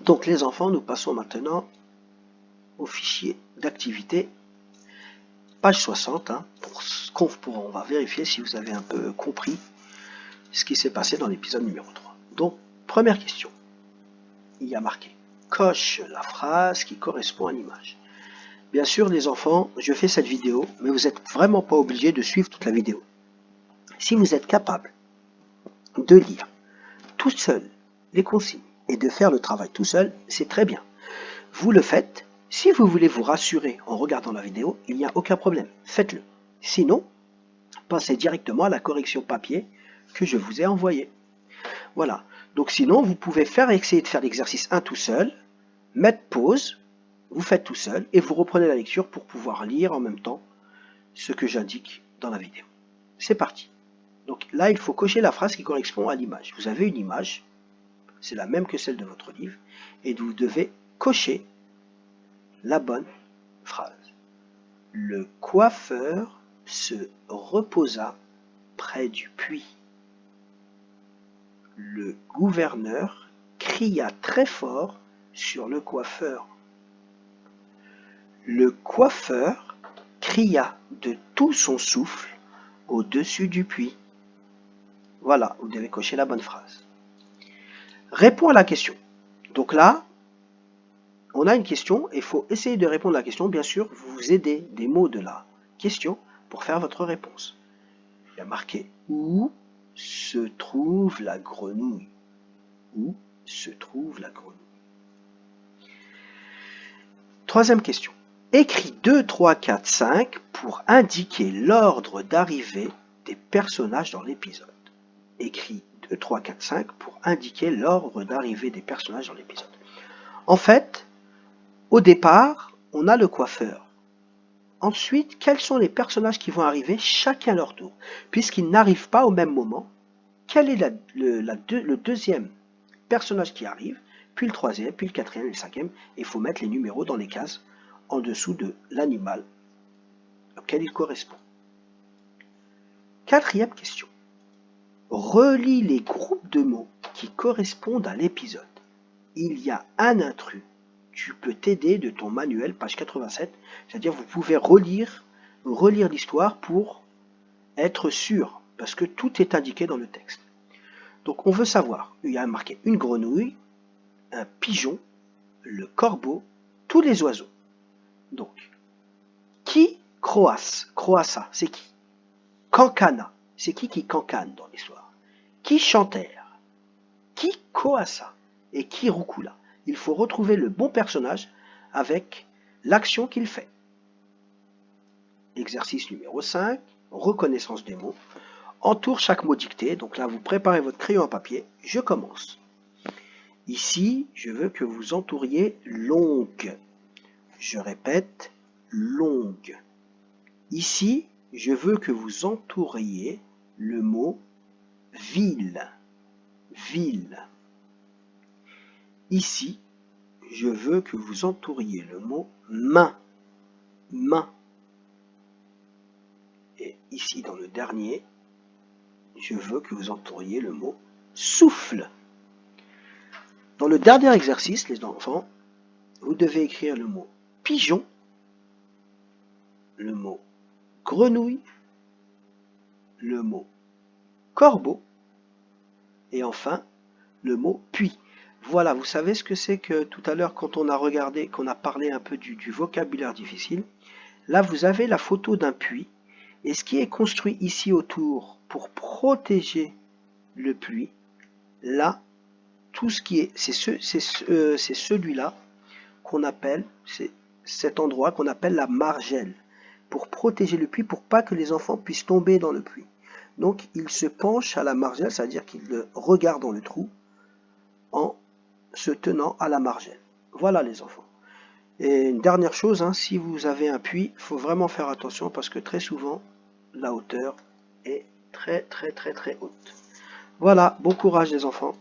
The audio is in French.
Donc les enfants, nous passons maintenant au fichier d'activité, page 60, on va vérifier si vous avez un peu compris ce qui s'est passé dans l'épisode numéro 3. Donc, première question. Il y a marqué « Coche la phrase qui correspond à l'image ». Bien sûr, les enfants, je fais cette vidéo, mais vous n'êtes vraiment pas obligés de suivre toute la vidéo. Si vous êtes capable de lire tout seul les consignes et de faire le travail tout seul, c'est très bien. Vous le faites. Si vous voulez vous rassurer en regardant la vidéo, il n'y a aucun problème. Faites-le. Sinon, passez directement à la correction papier que je vous ai envoyée. Voilà. Donc sinon, vous pouvez essayer de faire l'exercice 1 tout seul, mettre pause, vous faites tout seul et vous reprenez la lecture pour pouvoir lire en même temps ce que j'indique dans la vidéo. C'est parti. Donc là, il faut cocher la phrase qui correspond à l'image. Vous avez une image, c'est la même que celle de votre livre, et vous devez cocher la bonne phrase. Le coiffeur se reposa près du puits. Le gouverneur cria très fort sur le coiffeur. Le coiffeur cria de tout son souffle au-dessus du puits. Voilà, vous devez cocher la bonne phrase. Réponds à la question. Donc là, on a une question et il faut essayer de répondre à la question. Bien sûr, vous vous aidez des mots de la question pour faire votre réponse. Il y a marqué « Où se trouve la grenouille ?» Où se trouve la grenouille? Troisième question. Écris 2, 3, 4, 5 pour indiquer l'ordre d'arrivée des personnages dans l'épisode. Écris 2, 3, 4, 5 pour indiquer l'ordre d'arrivée des personnages dans l'épisode. En fait, au départ, on a le coiffeur. Ensuite, quels sont les personnages qui vont arriver chacun à leur tour? Puisqu'ils n'arrivent pas au même moment, quel est le deuxième personnage qui arrive, puis le troisième, puis le quatrième et le cinquième, et il faut mettre les numéros dans les cases en dessous de l'animal auquel il correspond. Quatrième question. Relis les groupes de mots qui correspondent à l'épisode. Il y a un intrus. Tu peux t'aider de ton manuel, page 87, c'est-à-dire vous pouvez relire l'histoire pour être sûr, parce que tout est indiqué dans le texte. Donc on veut savoir, il y a marqué une grenouille, un pigeon, le corbeau, tous les oiseaux. Donc, qui croasse? Croassa, c'est qui? Cancana, c'est qui cancane dans l'histoire? Qui chantèrent? Qui coassa? Et qui roucoula? Il faut retrouver le bon personnage avec l'action qu'il fait. Exercice numéro 5, reconnaissance des mots. Entoure chaque mot dicté. Donc là, vous préparez votre crayon à papier. Je commence. Ici, je veux que vous entouriez longue. Je répète, longue. Ici, je veux que vous entouriez le mot ville. Ville. Ici, je veux que vous entouriez le mot main. Main. Et ici, dans le dernier, je veux que vous entouriez le mot souffle. Dans le dernier exercice, les enfants, vous devez écrire le mot pigeon, le mot grenouille, le mot corbeau et enfin le mot puits. Voilà, vous savez ce que c'est que tout à l'heure quand on a regardé, qu'on a parlé un peu du vocabulaire difficile. Là, vous avez la photo d'un puits et ce qui est construit ici autour pour protéger le puits, là, tout ce qui est, c'est celui-là qu'on appelle, c'est cet endroit qu'on appelle la margelle, pour protéger le puits, pour pas que les enfants puissent tomber dans le puits. Donc, il se penche à la margelle, c'est-à-dire qu'il regarde dans le trou en se tenant à la margelle. Voilà les enfants. Et une dernière chose, si vous avez un puits, il faut vraiment faire attention parce que très souvent, la hauteur est très haute. Voilà, bon courage les enfants.